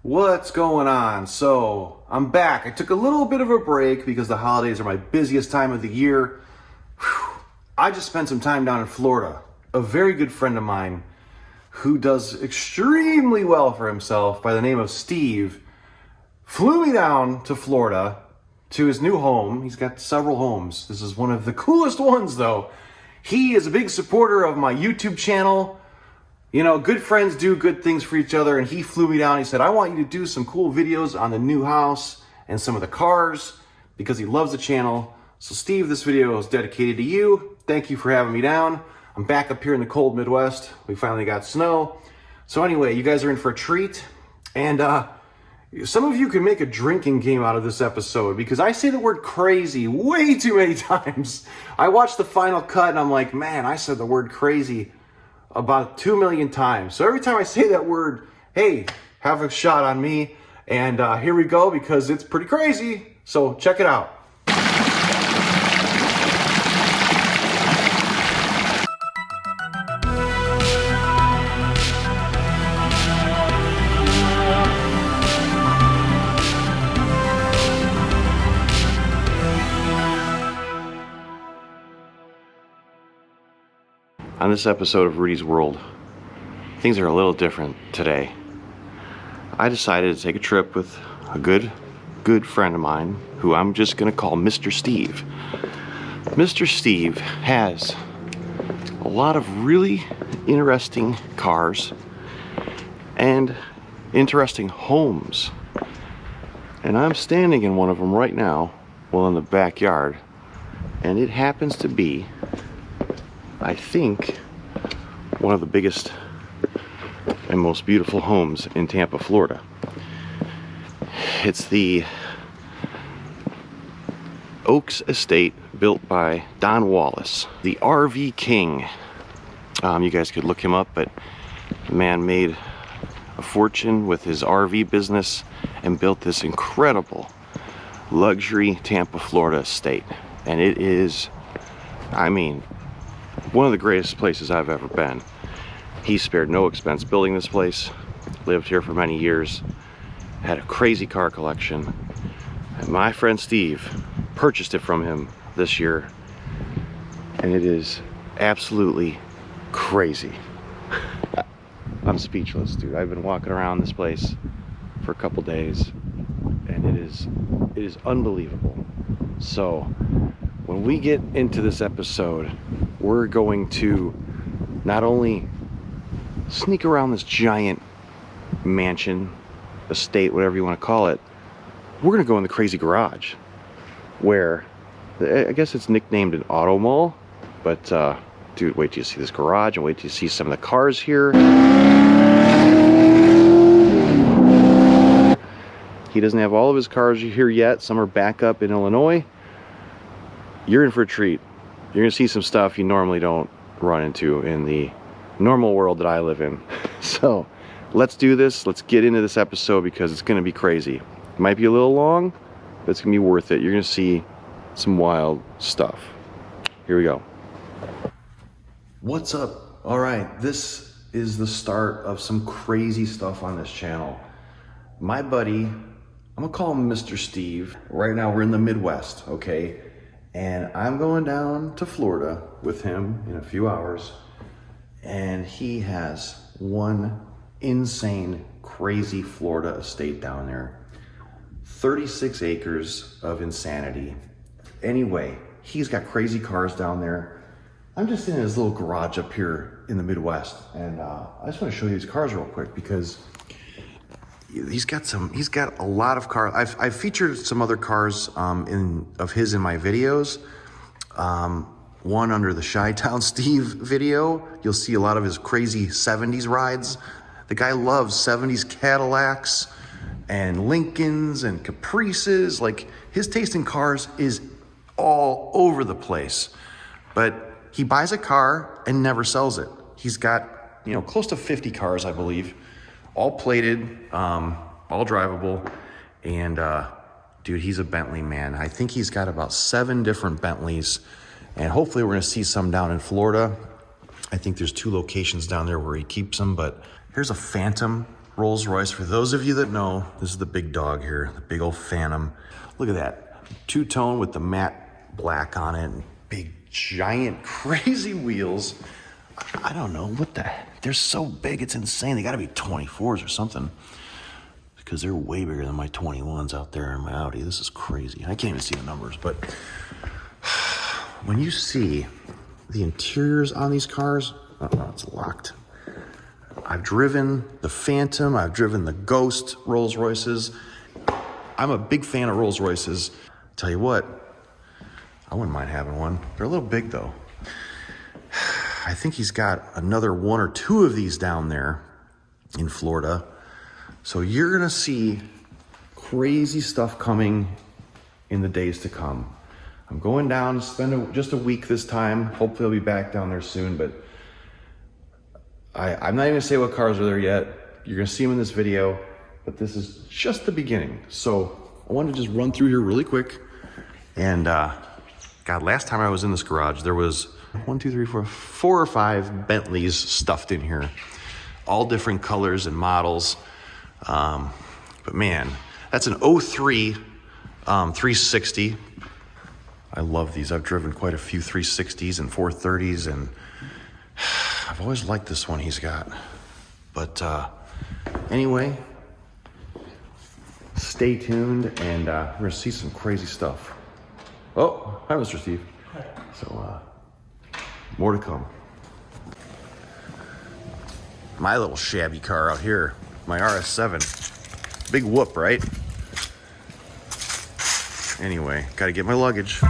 What's going on? So, I'm back. I took a little bit of a break because the holidays are my busiest time of the year. Whew. I just spent some time down in Florida. A very good friend of mine who does extremely well for himself by the name of Steve flew me down to Florida to his new home. He's got several homes. This is one of the coolest ones though. He is a big supporter of my YouTube channel. You know, good friends do good things for each other, and he flew me down. He said, I want you to do some cool videos on the new house and some of the cars because he loves the channel. So Steve, this video is dedicated to you. Thank you for having me down. I'm back up here in the cold Midwest. We finally got snow. So anyway, you guys are in for a treat. And some of you can make a drinking game out of this episode because I say the word crazy way too many times. I watched the final cut and I'm like, man, I said the word crazy about 2 million times. So every time I say that word, hey, have a shot on me. And here we go, because it's pretty crazy. So check it out. On this episode of Rudy's World, things are a little different today. I decided to take a trip with a good friend of mine who I'm just gonna call Mr. Steve. Mr. Steve has a lot of really interesting cars and interesting homes. And I'm standing in one of them right now, well, in the backyard, and it happens to be, I think, one of the biggest and most beautiful homes in Tampa, Florida. It's the Oaks Estate built by Don Wallace, the RV King. You guys could look him up, but the man made a fortune with his RV business and built this incredible luxury Tampa, Florida estate. And it is, I mean, one of the greatest places I've ever been. He spared no expense building this place, lived here for many years, had a crazy car collection, and my friend Steve purchased it from him this year, and it is absolutely crazy. I'm speechless, dude. I've been walking around this place for a couple days, and it is unbelievable. So when we get into this episode, we're going to not only sneak around this giant mansion, estate, whatever you want to call it, we're going to go in the crazy garage, where I guess it's nicknamed an auto mall, but dude, wait till you see this garage and wait till you see some of the cars here. He doesn't have all of his cars here yet. Some are back up in Illinois. You're in for a treat. You're gonna see some stuff you normally don't run into in the normal world that I live in. So let's do this. Let's get into this episode because it's gonna be crazy. It might be a little long, but it's gonna be worth it. You're gonna see some wild stuff. Here we go. What's up? All right, this is the start of some crazy stuff on this channel. My buddy, I'm gonna call him Mr. Steve. Right now we're in the Midwest, okay? And I'm going down to Florida with him in a few hours. And he has one insane, crazy Florida estate down there. 36 acres of insanity. Anyway, he's got crazy cars down there. I'm just in his little garage up here in the Midwest. And I just want to show you these cars real quick because he's got a lot of cars. I've featured some other cars of his in my videos. One under the Chi-Town Steve video. You'll see a lot of his crazy 70s rides. The guy loves 70s Cadillacs and Lincolns and Caprices. Like, his taste in cars is all over the place. But he buys a car and never sells it. He's got, you know, close to 50 cars, I believe. All plated, all drivable, and dude, he's a Bentley man. I think he's got about 7 different Bentleys, and hopefully we're gonna see some down in Florida. I think there's 2 locations down there where he keeps them, but here's a Phantom Rolls-Royce. For those of you that know, this is the big dog here, the big old Phantom. Look at that, two-tone with the matte black on it, and big, giant, crazy wheels. I don't know what the, they're so big, it's insane. They gotta be 24s or something, because they're way bigger than my 21s out there in my Audi. This is crazy. I can't even see the numbers, but when you see the interiors on these cars, it's locked. I've driven the Phantom, I've driven the Ghost Rolls-Royces. I'm a big fan of Rolls-Royces. Tell you what, I wouldn't mind having one. They're a little big though. I think he's got another one or two of these down there in Florida. So you're gonna see crazy stuff coming in the days to come. I'm going down to spend just a week this time. Hopefully I'll be back down there soon, but I'm not even gonna say what cars are there yet. You're gonna see them in this video, but this is just the beginning. So I wanted to just run through here really quick. And God, last time I was in this garage, there was 4 or 5 Bentleys stuffed in here, all different colors and models. But man, that's an 03 360. I love these. I've driven quite a few 360s and 430s, and I've always liked this one he's got. But anyway, stay tuned, and we're gonna see some crazy stuff. Oh, hi, Mr. Steve. Hi. So more to come. My little shabby car out here, my RS7. Big whoop, right? Anyway, gotta get my luggage.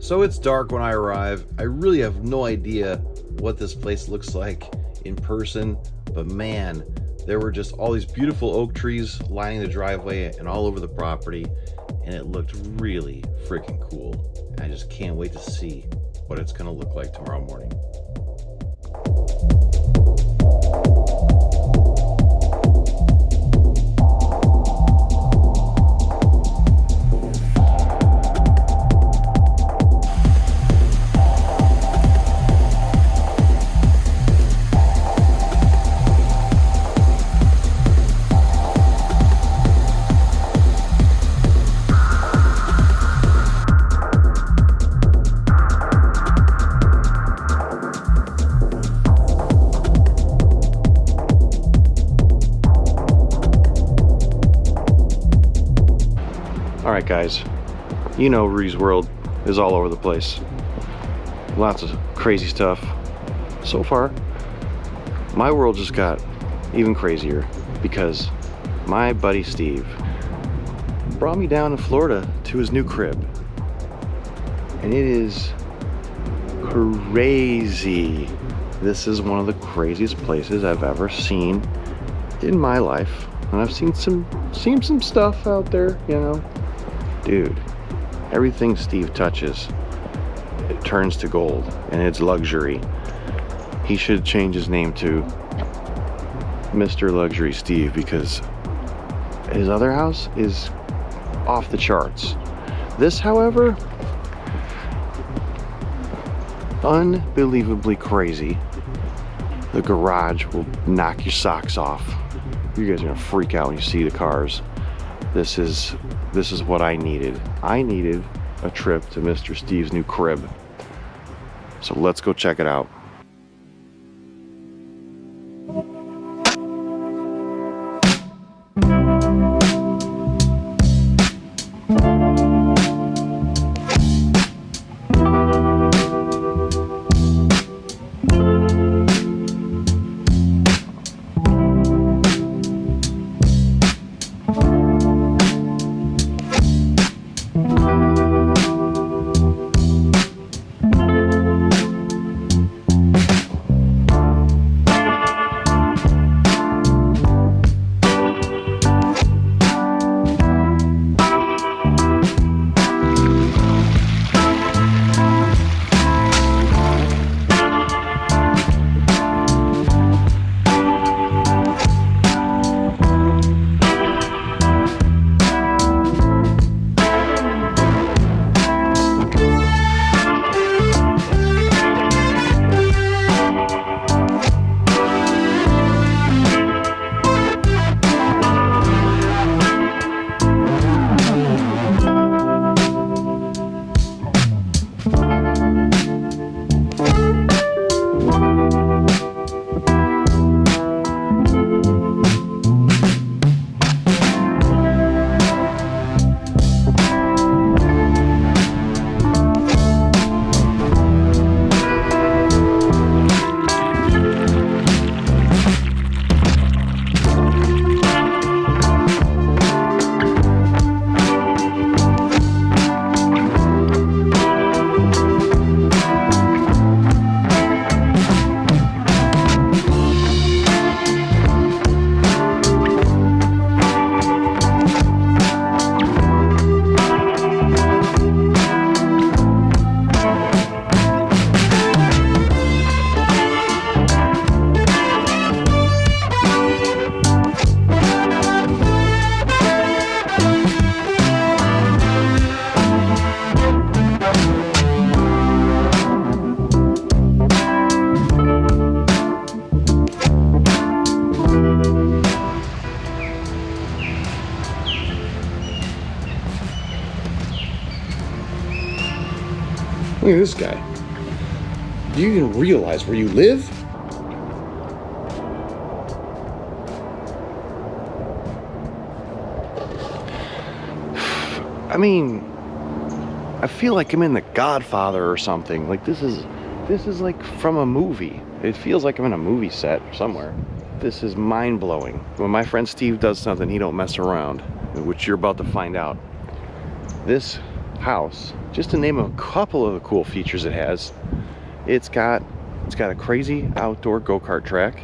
So it's dark when I arrive. I really have no idea what this place looks like in person, but man, there were just all these beautiful oak trees lining the driveway and all over the property, and it looked really freaking cool. And I just can't wait to see what it's gonna look like tomorrow morning. Alright guys, you know Rudy's world is all over the place. Lots of crazy stuff. So far, my world just got even crazier because my buddy Steve brought me down to Florida to his new crib. And it is crazy. This is one of the craziest places I've ever seen in my life. And I've seen some stuff out there, you know. Dude, everything Steve touches, it turns to gold, and it's luxury. He should change his name to Mr. Luxury Steve, because his other house is off the charts. This, however, unbelievably crazy. The garage will knock your socks off. You guys are gonna freak out when you see the cars. This is what I needed. I needed a trip to Mr. Steve's new crib. So let's go check it out. Look at this guy. Do you even realize where you live? I mean, I feel like I'm in The Godfather or something. Like this is like from a movie. It feels like I'm in a movie set somewhere. This is mind-blowing. When my friend Steve does something, he don't mess around, which you're about to find out. This house, just to name a couple of the cool features it has, it's got It's got a crazy outdoor go-kart track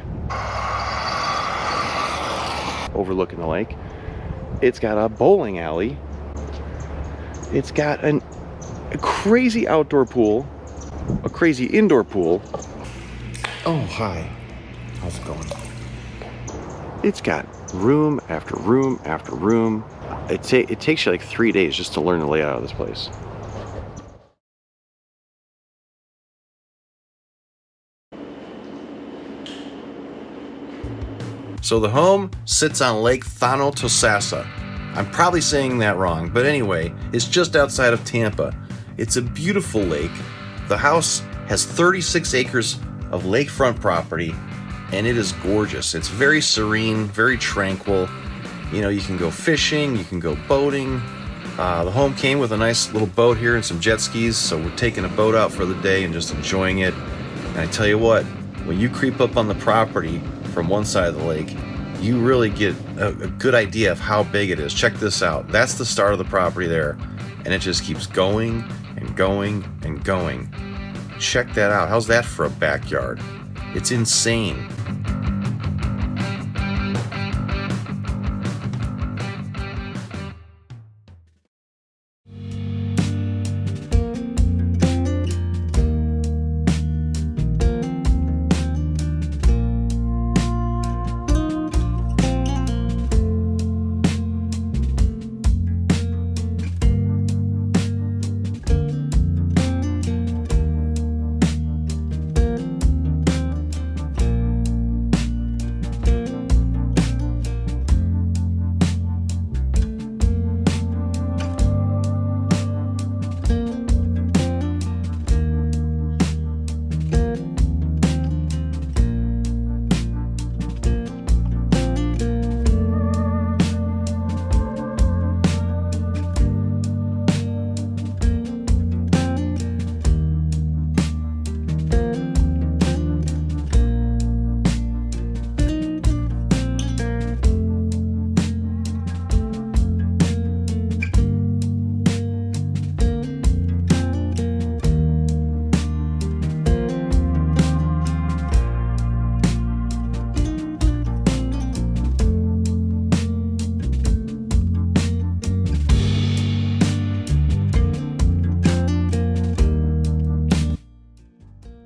overlooking the lake. It's got a bowling alley. It's got a crazy outdoor pool, a crazy indoor pool. Oh, hi. How's it going? It's got room after room after room. It takes you like 3 days just to learn the layout of this place. So the home sits on Lake Thonotosassa. I'm probably saying that wrong, but anyway, it's just outside of Tampa. It's a beautiful lake. The house has 36 acres of lakefront property, and it is gorgeous. It's very serene, very tranquil. You know, you can go fishing, you can go boating. The home came with a nice little boat here and some jet skis, so we're taking a boat out for the day and just enjoying it. And I tell you what, when you creep up on the property from one side of the lake, you really get a good idea of how big it is. Check this out. That's the start of the property there, and it just keeps going and going and going. Check that out. How's that for a backyard? It's insane.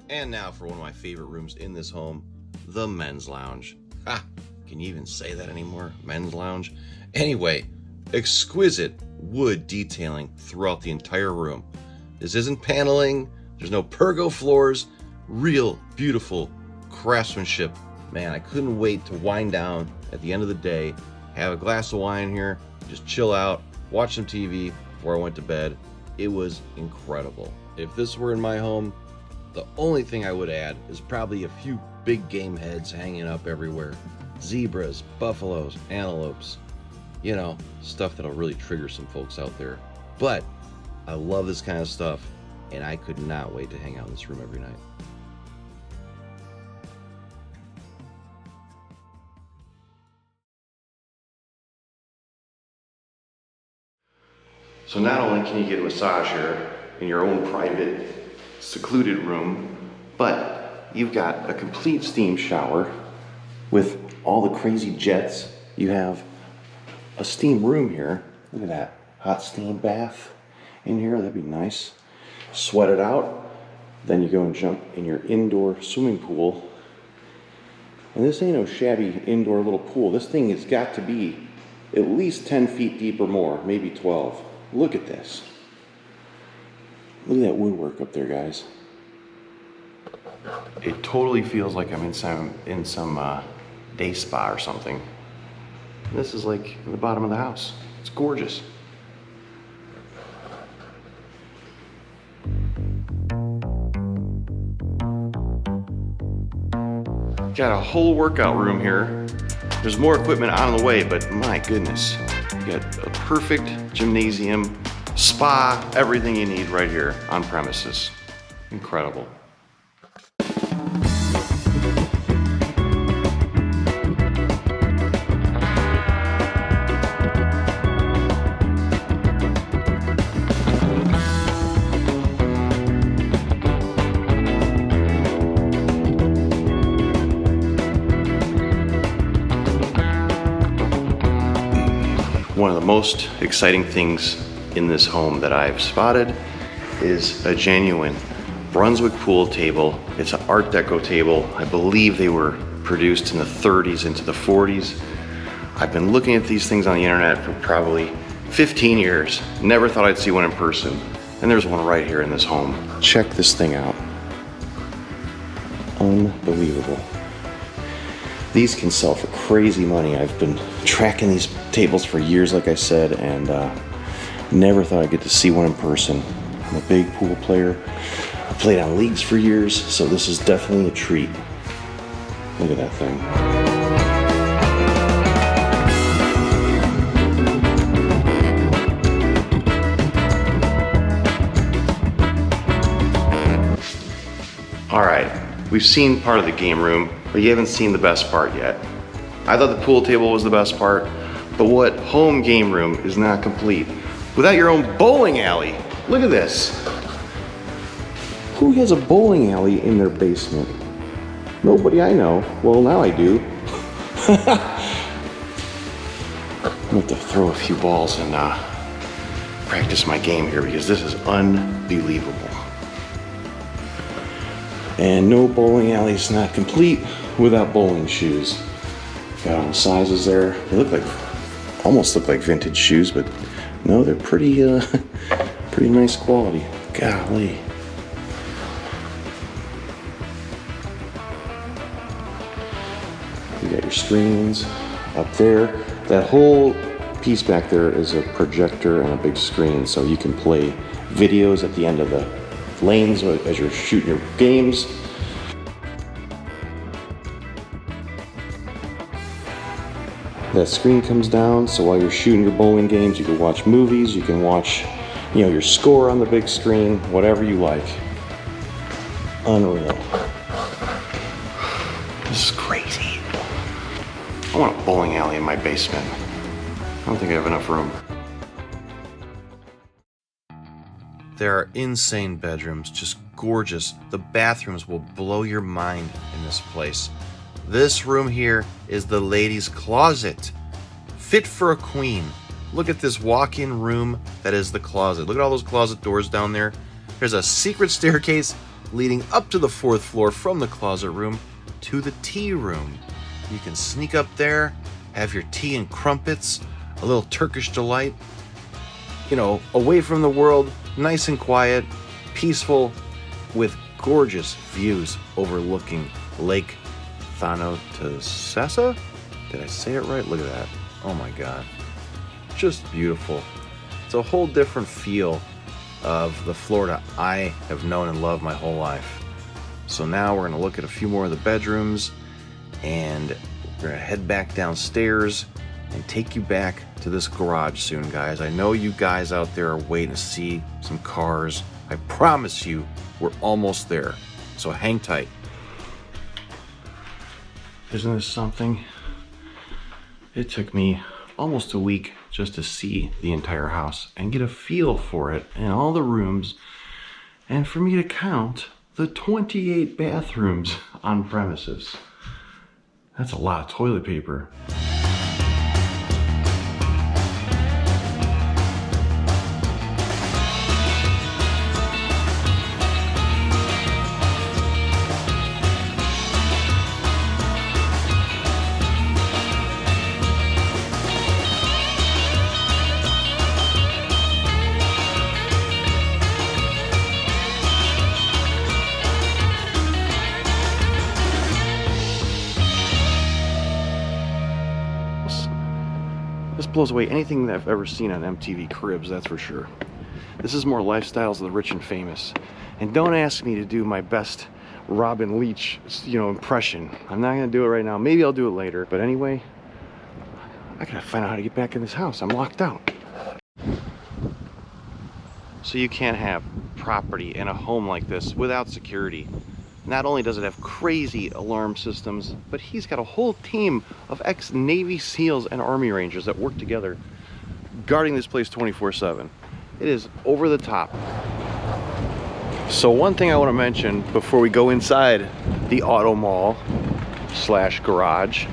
And now for one of my favorite rooms in this home, the men's lounge. Ha! Can you even say that anymore? Men's lounge? Anyway, exquisite wood detailing throughout the entire room. This isn't paneling, there's no pergo floors, real beautiful craftsmanship. Man, I couldn't wait to wind down at the end of the day, have a glass of wine here, just chill out, watch some TV before I went to bed. It was incredible. If this were in my home, the only thing I would add is probably a few big game heads hanging up everywhere. Zebras, buffaloes, antelopes. You know, stuff that'll really trigger some folks out there. But I love this kind of stuff, and I could not wait to hang out in this room every night. So not only can you get a massage here in your own private, secluded room, but you've got a complete steam shower with all the crazy jets. You have a steam room here. Look at that hot steam bath in here. That'd be nice. Sweat it out. Then you go and jump in your indoor swimming pool. And this ain't no shabby indoor little pool. This thing has got to be at least 10 feet deep or more, maybe 12. Look at this. Look at that woodwork up there, guys. It totally feels like I'm in some day spa or something. This is like in the bottom of the house. It's gorgeous. Got a whole workout room here. There's more equipment on the way, but my goodness. You got a perfect gymnasium, spa, everything you need right here on premises. Incredible. One of the most exciting things in this home that I've spotted is a genuine Brunswick pool table. It's an Art Deco table. I believe they were produced in the 30s into the 40s. I've been looking at these things on the internet for probably 15 years. Never thought I'd see one in person. And there's one right here in this home. Check this thing out. Unbelievable. These can sell for crazy money. I've been tracking these tables for years, like I said, and never thought I'd get to see one in person. I'm a big pool player. I played on leagues for years, so this is definitely a treat. Look at that thing. All right, we've seen part of the game room, but you haven't seen the best part yet. I thought the pool table was the best part, but what home game room is not complete without your own bowling alley? Look at this. Who has a bowling alley in their basement? Nobody I know. Well, now I do. I'm gonna have to throw a few balls and practice my game here because this is unbelievable. And no bowling alley is not complete without bowling shoes. Got all the sizes there. They look like, almost look like vintage shoes, but no, they're pretty nice quality. Golly. You got your screens up there. That whole piece back there is a projector and a big screen, so you can play videos at the end of the lanes as you're shooting your games. That screen comes down, so while you're shooting your bowling games, you can watch movies, you can watch, your score on the big screen, whatever you like. Unreal. This is crazy. I want a bowling alley in my basement. I don't think I have enough room. There are insane bedrooms, just gorgeous. The bathrooms will blow your mind in this place. This room here is the ladies' closet, fit for a queen. Look at this walk-in room that is the closet. Look at all those closet doors down there. There's a secret staircase leading up to the 4th floor from the closet room to the tea room. You can sneak up there, have your tea and crumpets, a little Turkish delight, away from the world, nice and quiet, peaceful, with gorgeous views overlooking Lake Thanatos. Did I say it right? Look at that. Oh my God. Just beautiful. It's a whole different feel of the Florida I have known and loved my whole life. So now we're going to look at a few more of the bedrooms, and we're going to head back downstairs and take you back to this garage soon, guys. I know you guys out there are waiting to see some cars. I promise you, we're almost there. So hang tight. Isn't this something? It took me almost a week just to see the entire house and get a feel for it and all the rooms, and for me to count the 28 bathrooms on premises. That's a lot of toilet paper. This blows away anything that I've ever seen on MTV Cribs, that's for sure. This is more lifestyles of the rich and famous. And don't ask me to do my best Robin Leach, impression. I'm not gonna do it right now. Maybe I'll do it later. But anyway, I gotta find out how to get back in this house. I'm locked out. So you can't have property in a home like this without security. Not only does it have crazy alarm systems, but he's got a whole team of ex-Navy SEALs and Army Rangers that work together guarding this place 24/7. It is over the top. So one thing I want to mention before we go inside the auto mall / garage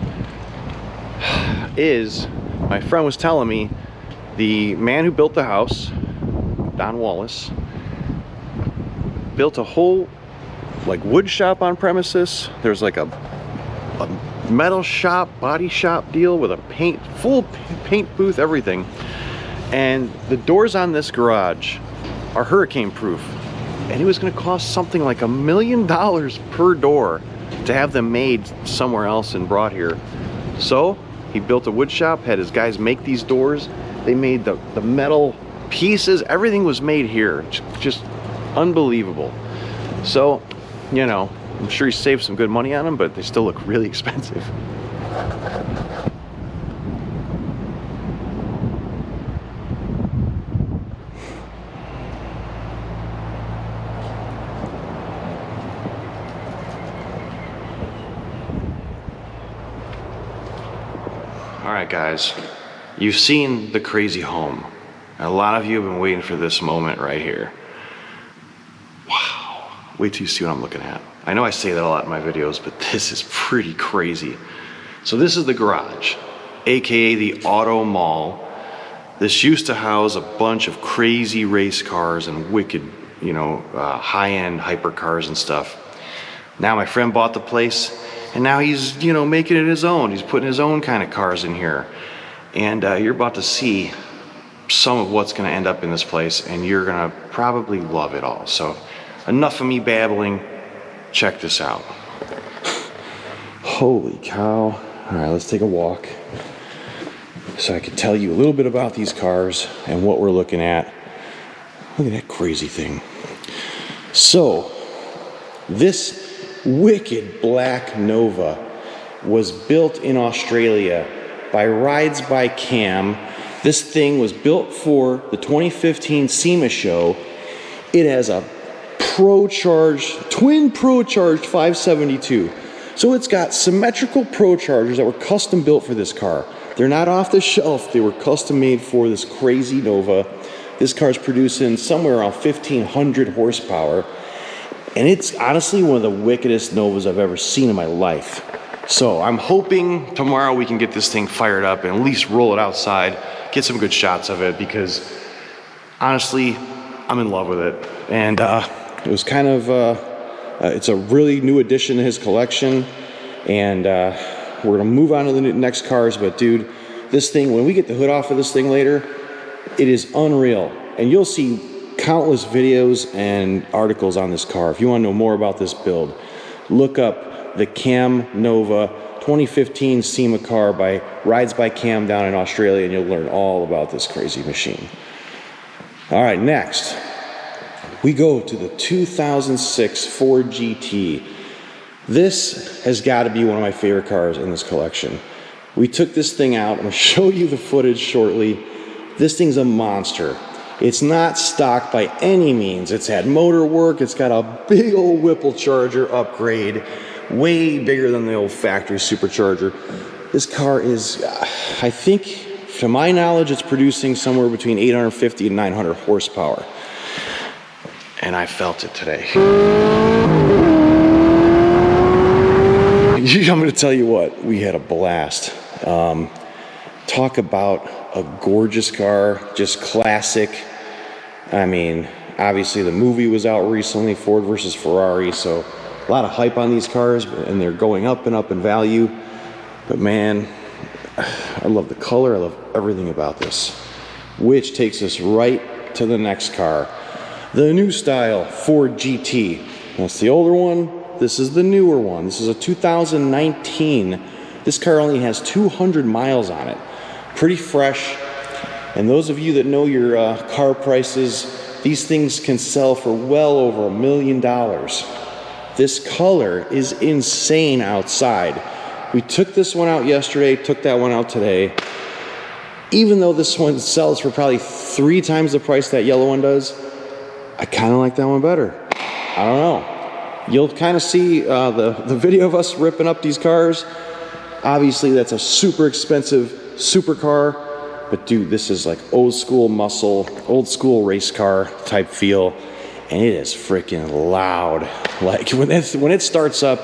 is my friend was telling me The man who built the house, Don Wallace, built a whole like wood shop on premises. There's like a metal shop, body shop deal with a full paint booth, everything. And the doors on this garage are hurricane proof. And it was gonna cost something like $1 million per door to have them made somewhere else and brought here. So he built a wood shop, had his guys make these doors. They made the metal pieces, everything was made here. Just unbelievable. So, you know, I'm sure he saved some good money on them, but they still look really expensive. All right, guys, you've seen the crazy home. And a lot of you have been waiting for this moment right here. Wow, wait till you see what I'm looking at. I know I say that a lot in my videos, but this is pretty crazy. So this is the garage, AKA the auto mall. This used to house a bunch of crazy race cars and wicked, you know, high-end hypercars and stuff. Now my friend bought the place, and now he's, you know, making it his own. He's putting his own kind of cars in here. And you're about to see some of what's gonna end up in this place, and you're gonna probably love it all. So enough of me babbling, check this out. Holy cow. All right, let's take a walk so I can tell you a little bit about these cars and what we're looking at. Look at that crazy thing. So, this wicked black Nova was built in Australia by Rides by Cam. This thing was built for the 2015 SEMA show. It has a twin pro-charged 572. So it's got symmetrical pro-chargers that were custom built for this car. They're not off the shelf, they were custom made for this crazy Nova. This car's producing somewhere around 1,500 horsepower. And it's honestly one of the wickedest Novas I've ever seen in my life. So I'm hoping tomorrow we can get this thing fired up and at least roll it outside, get some good shots of it, because honestly, I'm in love with it. And it was kind of, it's a really new addition to his collection. And we're gonna move on to the next cars, but dude, this thing, when we get the hood off of this thing later, it is unreal. And you'll see countless videos and articles on this car. If you want to know more about this build, look up the Cam Nova 2015 SEMA car by Rides by Cam down in Australia, and you'll learn all about this crazy machine. All right, next we go to the 2006 Ford GT. This has got to be one of my favorite cars in this collection. We took this thing out. I'm going to show you the footage shortly. This thing's a monster. It's not stock by any means. It's had motor work. It's got a big old Whipple charger upgrade, way bigger than the old factory supercharger. This car is, I think, to my knowledge, it's producing somewhere between 850 and 900 horsepower. And I felt it today. I'm going to tell you what, we had a blast. Talk about a gorgeous car, just classic. I mean, obviously the movie was out recently, Ford versus Ferrari, so a lot of hype on these cars, and they're going up and up in value. But man, I love the color, I love everything about this. Which takes us right to the next car. The new style Ford GT. That's the older one, this is the newer one. This is a 2019. This car only has 200 miles on it. Pretty fresh. And those of you that know your car prices, these things can sell for well over $1 million. This color is insane outside. We took this one out yesterday, took that one out today. Even though this one sells for probably 3 times the price that yellow one does, I kind of like that one better. I don't know. You'll kind of see the video of us ripping up these cars. Obviously, that's a super expensive supercar. But dude, this is like old school muscle, old school race car type feel, and it is freaking loud. Like when it starts up,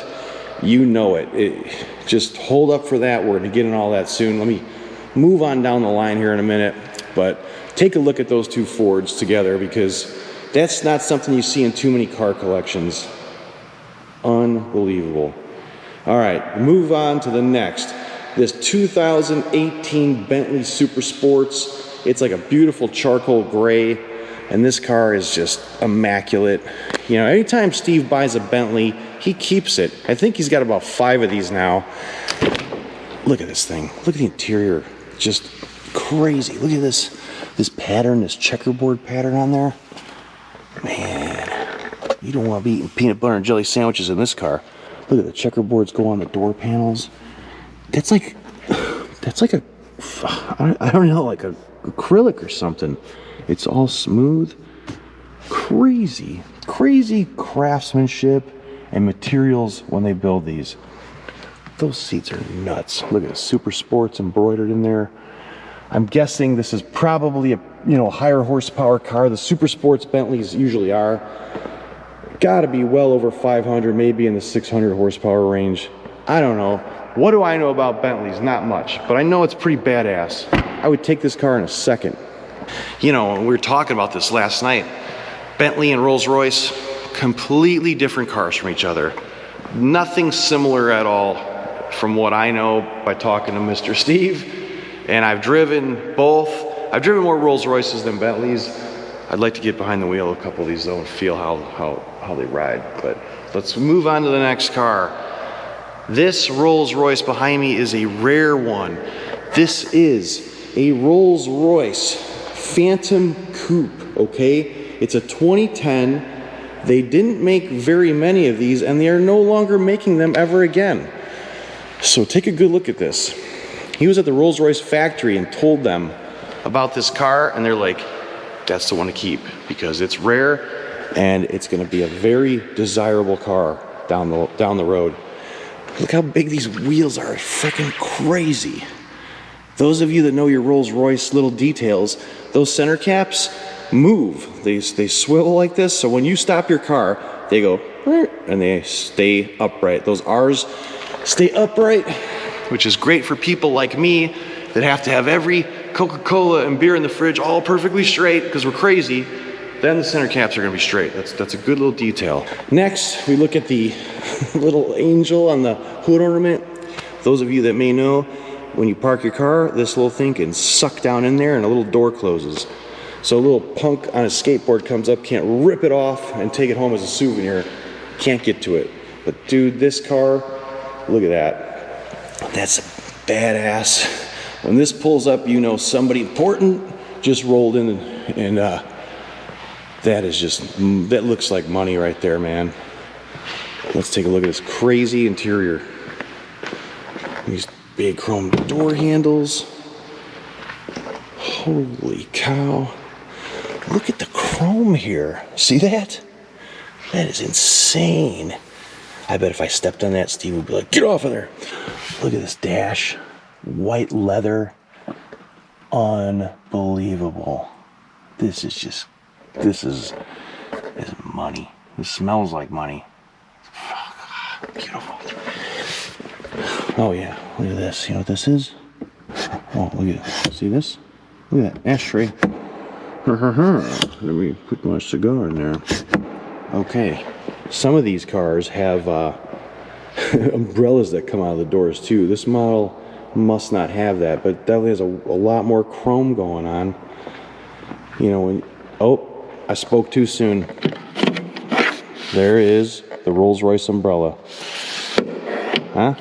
you know it. Just hold up for that. We're gonna get in all that soon. Let me move on down the line here in a minute. But take a look at those two Fords together, because that's not something you see in too many car collections. Unbelievable. All right, move on to the next. This 2018 Bentley Super Sports. It's like a beautiful charcoal gray, and this car is just immaculate. You know, anytime Steve buys a Bentley, he keeps it. I think he's got about 5 of these now. Look at this thing. Look at the interior. Just crazy. Look at this pattern, this checkerboard pattern on there. Man, you don't want to be eating peanut butter and jelly sandwiches in this car. Look at the checkerboards go on the door panels. That's like a, I don't know, like a acrylic or something. It's all smooth. Crazy craftsmanship and materials when they build these. Those seats are nuts. Look at the Super Sports embroidered in there. I'm guessing this is probably a higher horsepower car. The Super Sports Bentleys usually are. Got to be well over 500, maybe in the 600 horsepower range. I don't know. What do I know about Bentleys? Not much, but I know it's pretty badass. I would take this car in a second. You know, we were talking about this last night. Bentley and Rolls-Royce, completely different cars from each other. Nothing similar at all from what I know by talking to Mr. Steve. And I've driven both. I've driven more Rolls-Royces than Bentleys. I'd like to get behind the wheel of a couple of these though and feel how they ride. But let's move on to the next car. This Rolls-Royce behind me is a rare one. This is a Rolls-Royce Phantom Coupe, okay? It's a 2010. They didn't make very many of these, and they are no longer making them ever again. So take a good look at this. He was at the Rolls-Royce factory and told them about this car, and they're like, that's the one to keep because it's rare and it's going to be a very desirable car down the road. Look how big these wheels are. It's freaking crazy. Those of you that know your Rolls-Royce little details, those center caps move. They swivel like this, so when you stop your car, they go and they stay upright. Those R's stay upright, which is great for people like me that have to have every Coca-Cola and beer in the fridge all perfectly straight because we're crazy. Then the center caps are going to be straight. That's a good little detail. Next, we look at the little angel on the hood ornament. Those of you that may know, when you park your car, this little thing can suck down in there and a little door closes. So a little punk on a skateboard comes up, can't rip it off and take it home as a souvenir. Can't get to it. But dude, this car, look at that. That's badass. When this pulls up, you know somebody important just rolled in and that looks like money right there, man. Let's take a look at this crazy interior. These big chrome door handles. Holy cow. Look at the chrome here. See that? That is insane. I bet if I stepped on that, Steve would be like, get off of there. Look at this dash. White leather. Unbelievable. This is money. This smells like money. Beautiful. Oh yeah, look at this. You know what this is? Oh, look at it. See this? Look at that ashtray. Let me put my cigar in there. Okay. Some of these cars have umbrellas that come out of the doors too. This model must not have that, but definitely has a lot more chrome going on. You know, when, oh, I spoke too soon. There is the Rolls-Royce umbrella. Huh?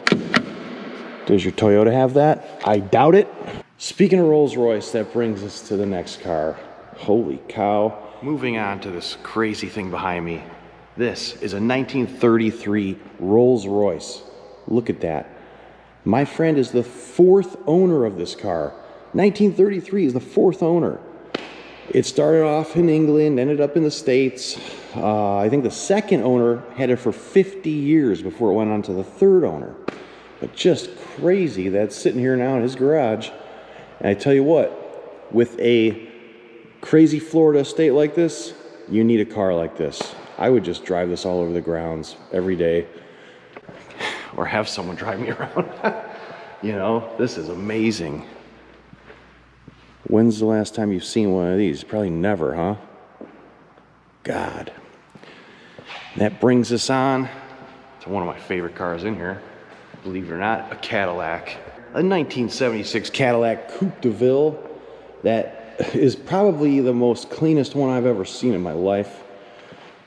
Does your Toyota have that? I doubt it. Speaking of Rolls-Royce, that brings us to the next car. Holy cow. Moving on to this crazy thing behind me. This is a 1933 Rolls-Royce. Look at that. My friend is the 4th owner of this car. 1933 is the 4th owner. It started off in England, ended up in the States. I think the 2nd owner had it for 50 years before it went on to the 3rd owner. But just crazy that's sitting here now in his garage. And I tell you what, with a crazy Florida estate like this, you need a car like this. I would just drive this all over the grounds every day. Or have someone drive me around. You know, this is amazing. When's the last time you've seen one of these? Probably never, huh? God. That brings us on to one of my favorite cars in here. Believe it or not, a Cadillac. A 1976 Cadillac Coupe de Ville that is probably the most cleanest one I've ever seen in my life.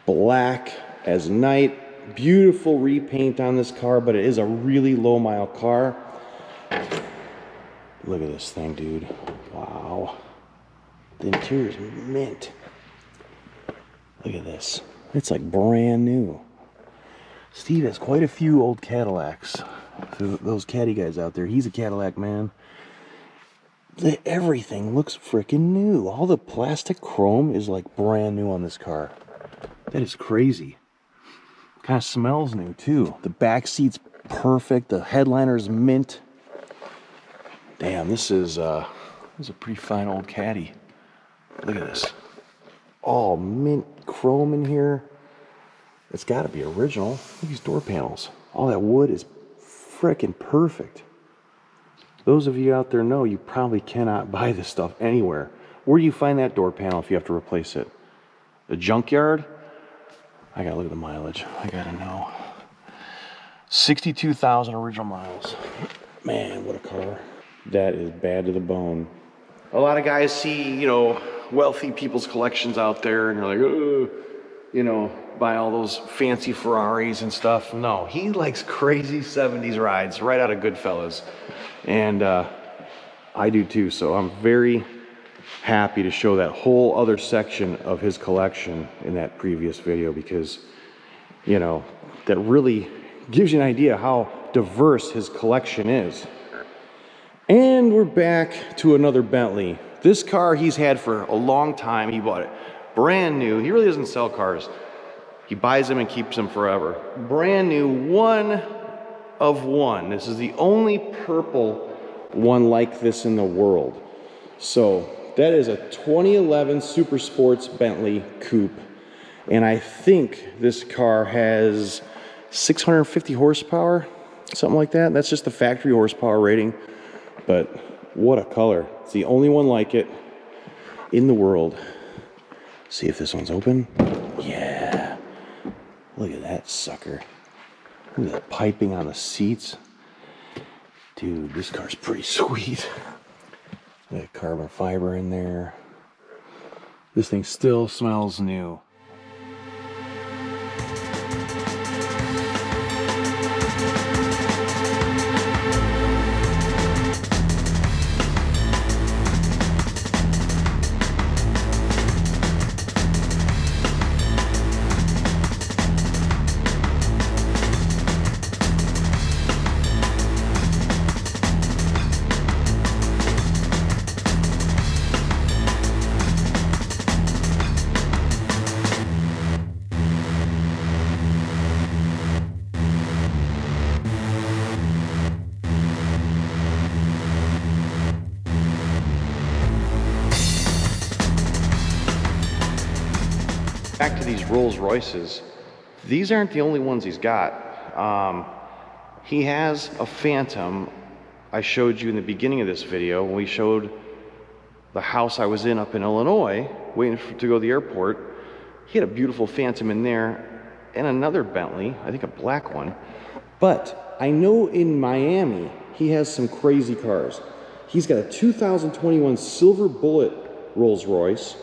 Black as night, beautiful repaint on this car, but it is a really low mile car. Look at this thing, dude. Wow. The interior's mint. Look at this. It's like brand new. Steve has quite a few old Cadillacs. Those caddy guys out there, he's a Cadillac man. Everything looks freaking new. All the plastic chrome is like brand new on this car. That is crazy. Kind of smells new too. The back seat's perfect. The headliner's mint. Damn, this is a pretty fine old caddy. Look at this. All mint chrome in here. It's got to be original. Look at these door panels. All that wood is freaking perfect. Those of you out there know you probably cannot buy this stuff anywhere. Where do you find that door panel if you have to replace it? A junkyard? I gotta look at the mileage. I gotta know. 62,000 original miles. Man, what a car. That is bad to the bone. A lot of guys see, you know, wealthy people's collections out there and they're like, oh, you know, buy all those fancy Ferraris and stuff. No, he likes crazy 70s rides right out of Goodfellas. And I do too, so I'm very happy to show that whole other section of his collection in that previous video because, you know, that really gives you an idea how diverse his collection is. And we're back to another Bentley. This car he's had for a long time. He bought it brand new. He really doesn't sell cars. He buys them and keeps them forever. Brand new, one of one. This is the only purple one like this in the world. So that is a 2011 Super Sports Bentley Coupe. And I think this car has 650 horsepower, something like that. That's just the factory horsepower rating. But what a color. It's the only one like it in the world. See if this one's open. Yeah. Look at that sucker. Look at the piping on the seats. Dude, this car's pretty sweet. Look at carbon fiber in there. This thing still smells new. Back to these Rolls Royces. These aren't the only ones he's got. He has a Phantom. I showed you in the beginning of this video when we showed the house I was in up in Illinois, waiting to go to the airport. He had a beautiful Phantom in there and another Bentley, I think a black one. But I know in Miami, he has some crazy cars. He's got a 2021 Silver Bullet Rolls Royce.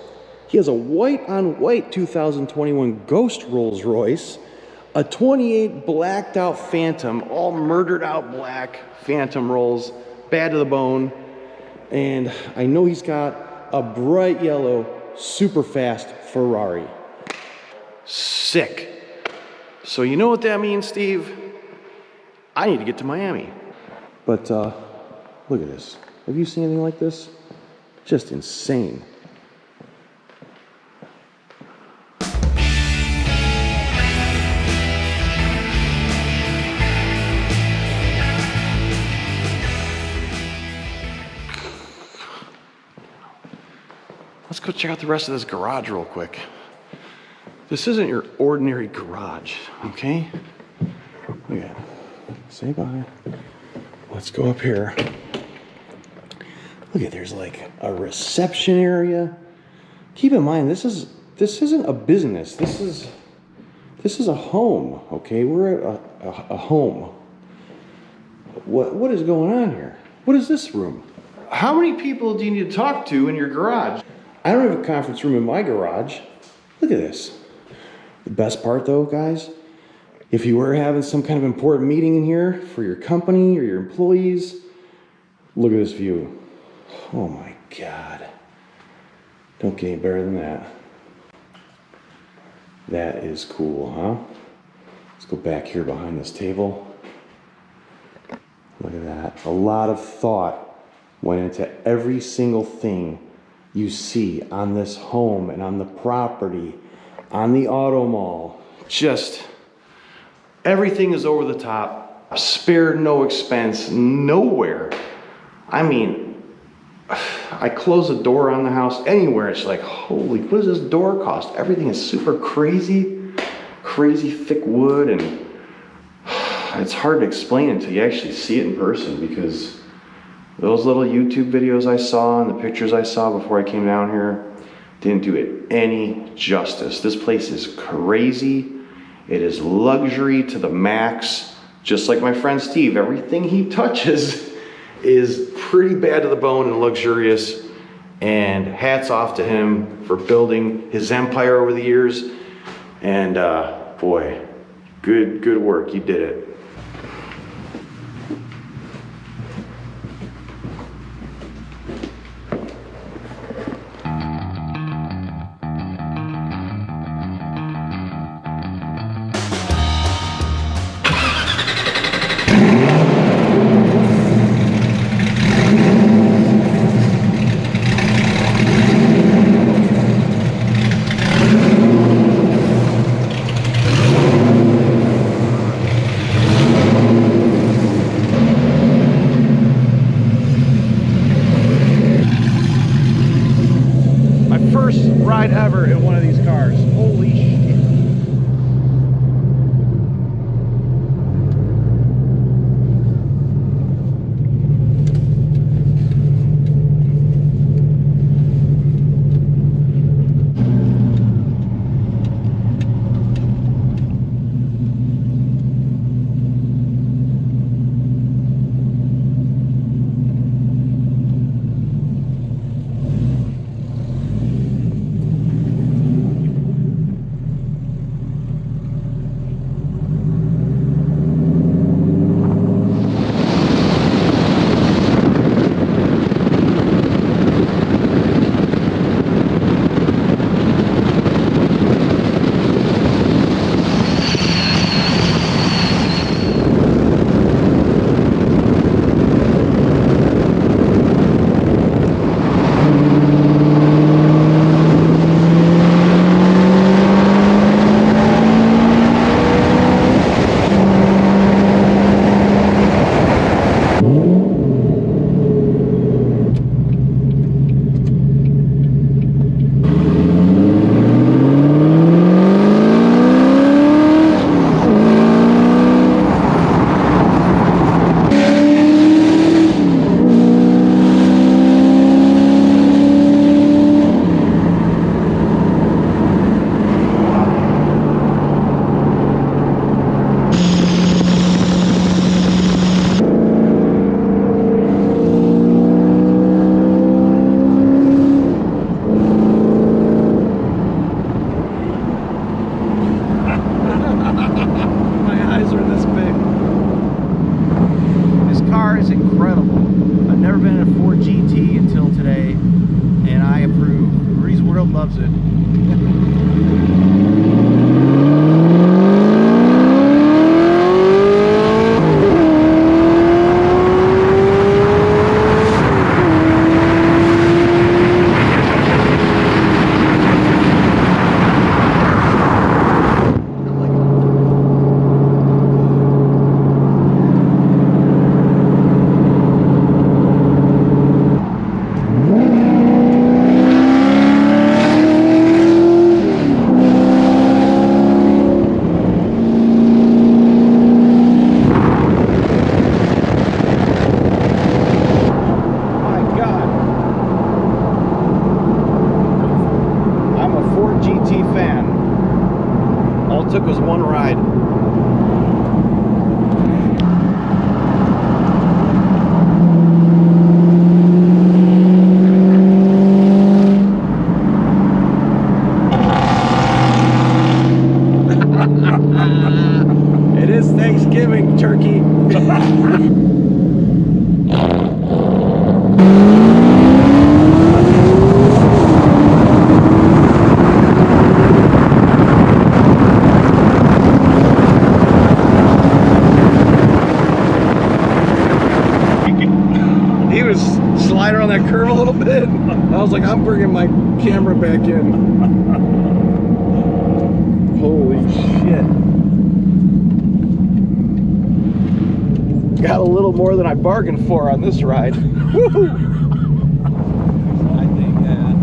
He has a white-on-white 2021 Ghost Rolls Royce, a 28 blacked out Phantom, all murdered out black Phantom Rolls, bad to the bone. And I know he's got a bright yellow, super fast Ferrari. Sick. So you know what that means, Steve? I need to get to Miami. But look at this. Have you seen anything like this? Just insane. Let's go check out the rest of this garage real quick. This isn't your ordinary garage, okay? Look at it. Say bye. Let's go up here. Look at, there's like a reception area. Keep in mind, this isn't a business. This is a home, okay? We're at a home. What is going on here? What is this room? How many people do you need to talk to in your garage? I don't have a conference room in my garage. Look at this. The best part though, guys, if you were having some kind of important meeting in here for your company or your employees, look at this view. Oh my God. Don't get any better than that. That is cool, huh? Let's go back here behind this table. Look at that. A lot of thought went into every single thing you see on this home and on the property, on the auto mall. Just everything is over the top, spared no expense, nowhere. I mean, I close a door on the house anywhere, it's like, holy, what does this door cost? Everything is super crazy thick wood, and it's hard to explain until you actually see it in person, because those little YouTube videos I saw and the pictures I saw before I came down here didn't do it any justice. This place is crazy. It is luxury to the max. Just like my friend Steve, everything he touches is pretty bad to the bone and luxurious. And hats off to him for building his empire over the years. And boy, good work. You did it. First ride ever in one of these cars. Holy shit. Loves it. was one ride. It is Thanksgiving turkey. He was sliding around that curve a little bit. I was like, I'm bringing my camera back in. Holy shit. Got a little more than I bargained for on this ride. Woo-hoo. I think that.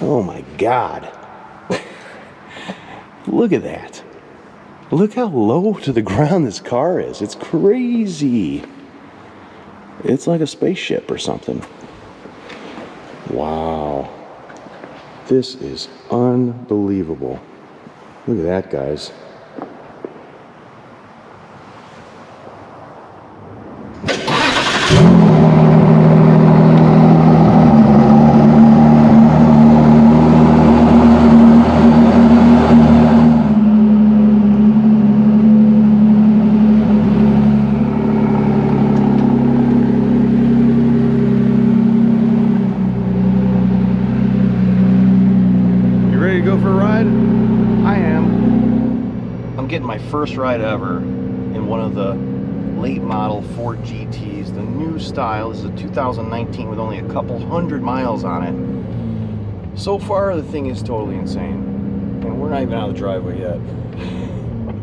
Oh my God. Look at that. Look how low to the ground this car is. It's crazy. It's like a spaceship or something. Wow. This is unbelievable. Look at that, guys. My first ride ever in one of the late model Ford GTs, the new style. This is a 2019 with only a couple hundred miles on it. So far the thing is totally insane, and we're not even out of the driveway yet.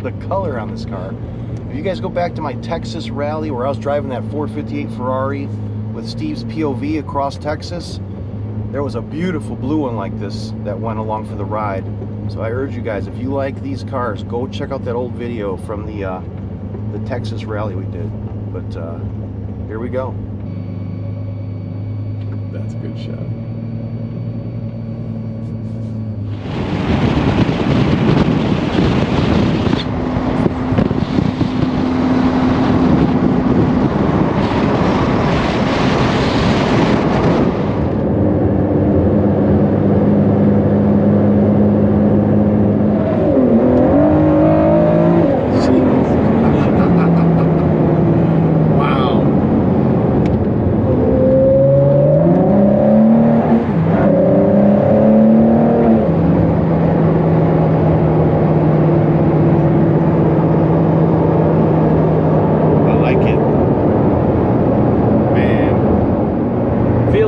The color on this car, if you guys go back to my Texas rally where I was driving that 458 Ferrari with Steve's POV across Texas, there was a beautiful blue one like this that went along for the ride. So I urge you guys, if you like these cars, go check out that old video from the Texas rally we did. But here we go. That's a good shot.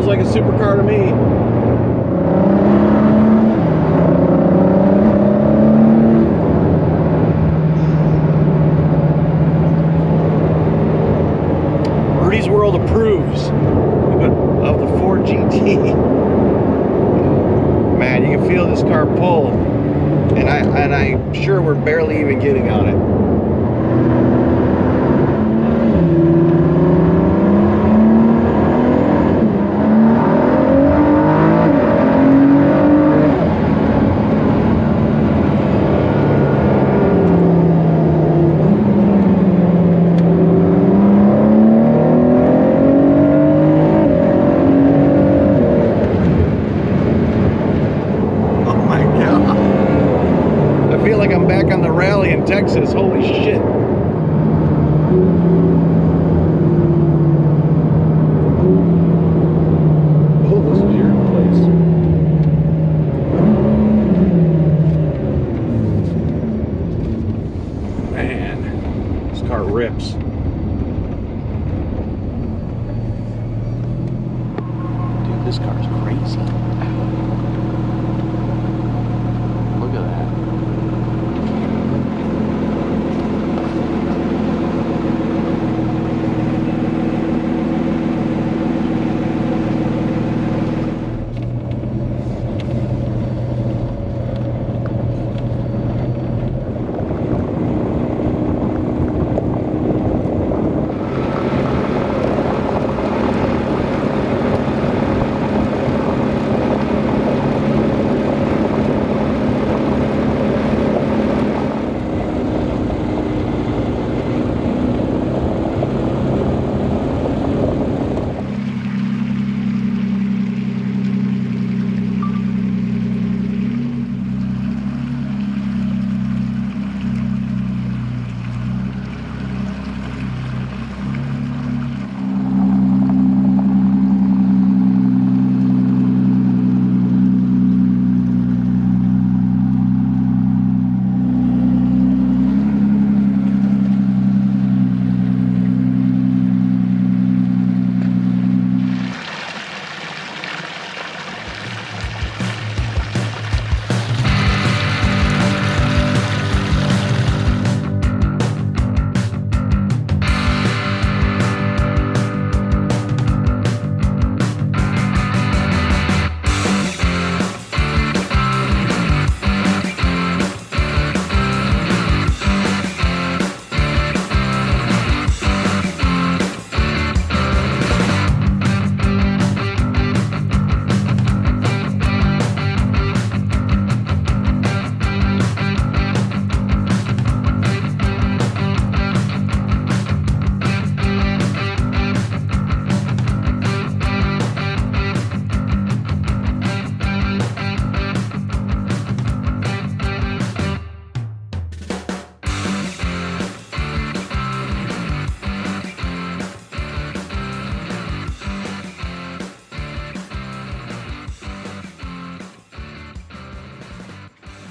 Like a supercar to me. Rudy's World approves of the Ford GT. Man, you can feel this car pull, and I'm sure we're barely even getting on it. Texas, holy car's crazy. Look at that.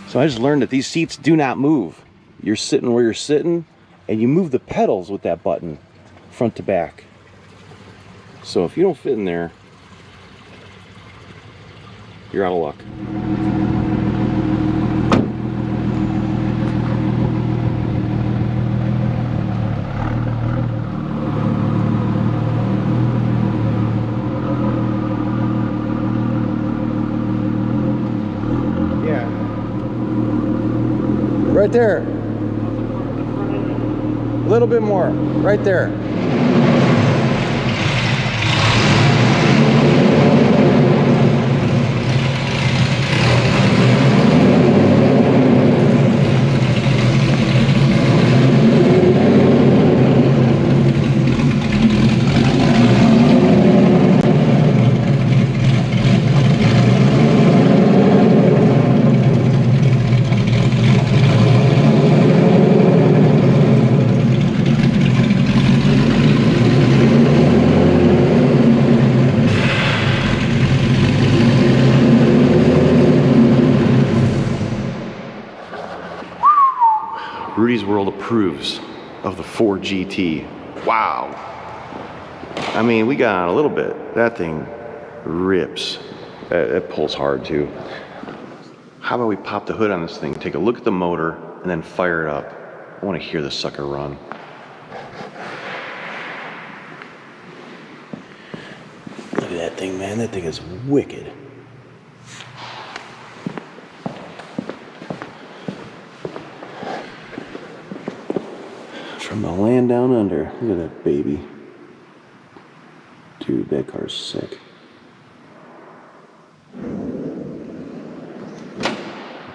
So I just learned that these seats do not move. You're sitting where you're sitting, and you move the pedals with that button, front to back. So if you don't fit in there, you're out of luck. Right there. A little bit more. Right there. Rudy's World approves of the 4GT. Wow. I mean, we got on a little bit. That thing rips. It pulls hard too. How about we pop the hood on this thing, take a look at the motor, and then fire it up. I want to hear this sucker run. Look at that thing, man. That thing is wicked. From the land down under. Look at that baby. Dude, that car's sick.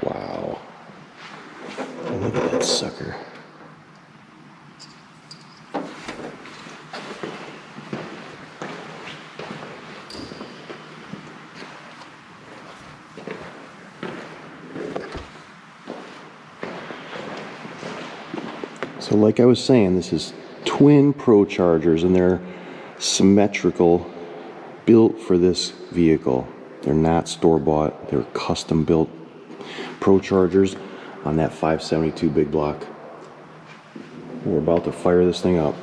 Wow. Look at that sucker. So like I was saying, this is twin Pro Chargers, and they're symmetrical, built for this vehicle. They're not store-bought, they're custom-built Pro Chargers on that 572 big block. We're about to fire this thing up.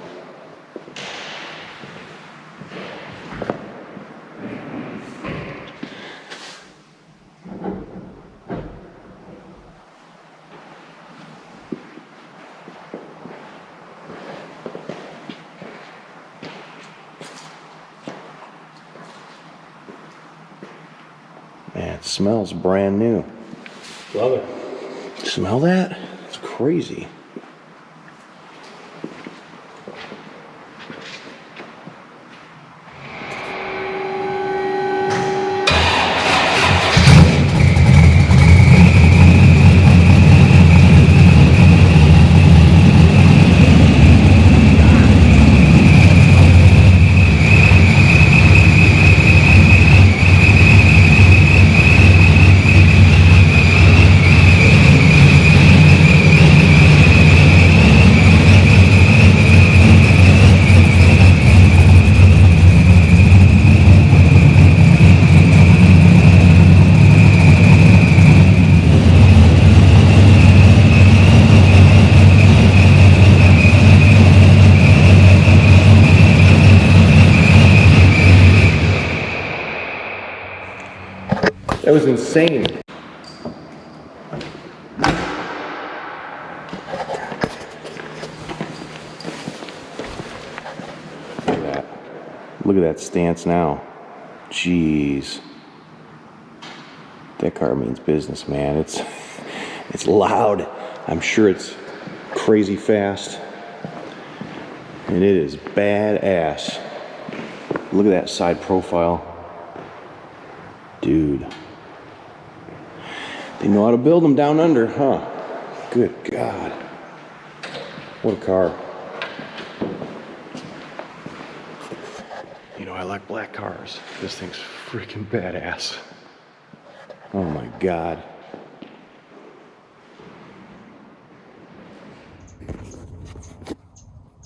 Man, it smells brand new. Love it. Smell that? It's crazy. That was insane. Look at that. Look at that stance now. Jeez. That car means business, man. It's loud. I'm sure it's crazy fast. And it is badass. Look at that side profile. Dude. They know how to build them down under, huh? Good God. What a car. You know, I like black cars. This thing's freaking badass. Oh my God.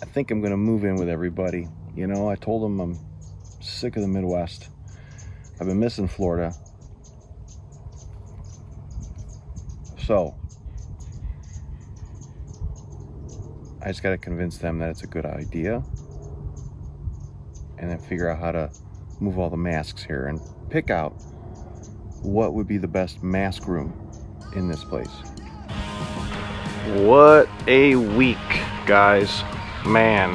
I think I'm gonna move in with everybody. You know, I told them I'm sick of the Midwest. I've been missing Florida. So, I just gotta convince them that it's a good idea. And then figure out how to move all the masks here and pick out what would be the best mask room in this place. What a week, guys. Man,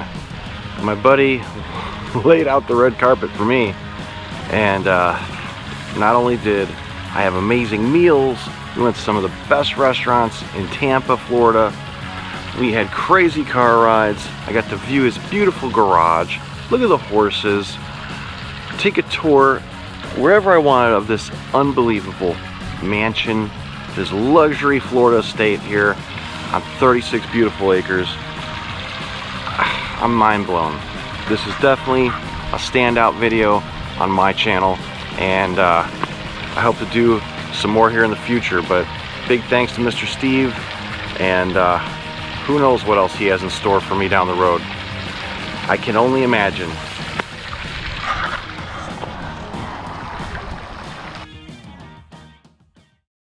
my buddy laid out the red carpet for me. And not only did I have amazing meals, we went to some of the best restaurants in Tampa, Florida. We had crazy car rides. I got to view his beautiful garage. Look at the horses. Take a tour wherever I wanted of this unbelievable mansion, this luxury Florida estate here on 36 beautiful acres. I'm mind blown. This is definitely a standout video on my channel, and I hope to do some more here in the future. But big thanks to Mr. Steve, and who knows what else he has in store for me down the road. I can only imagine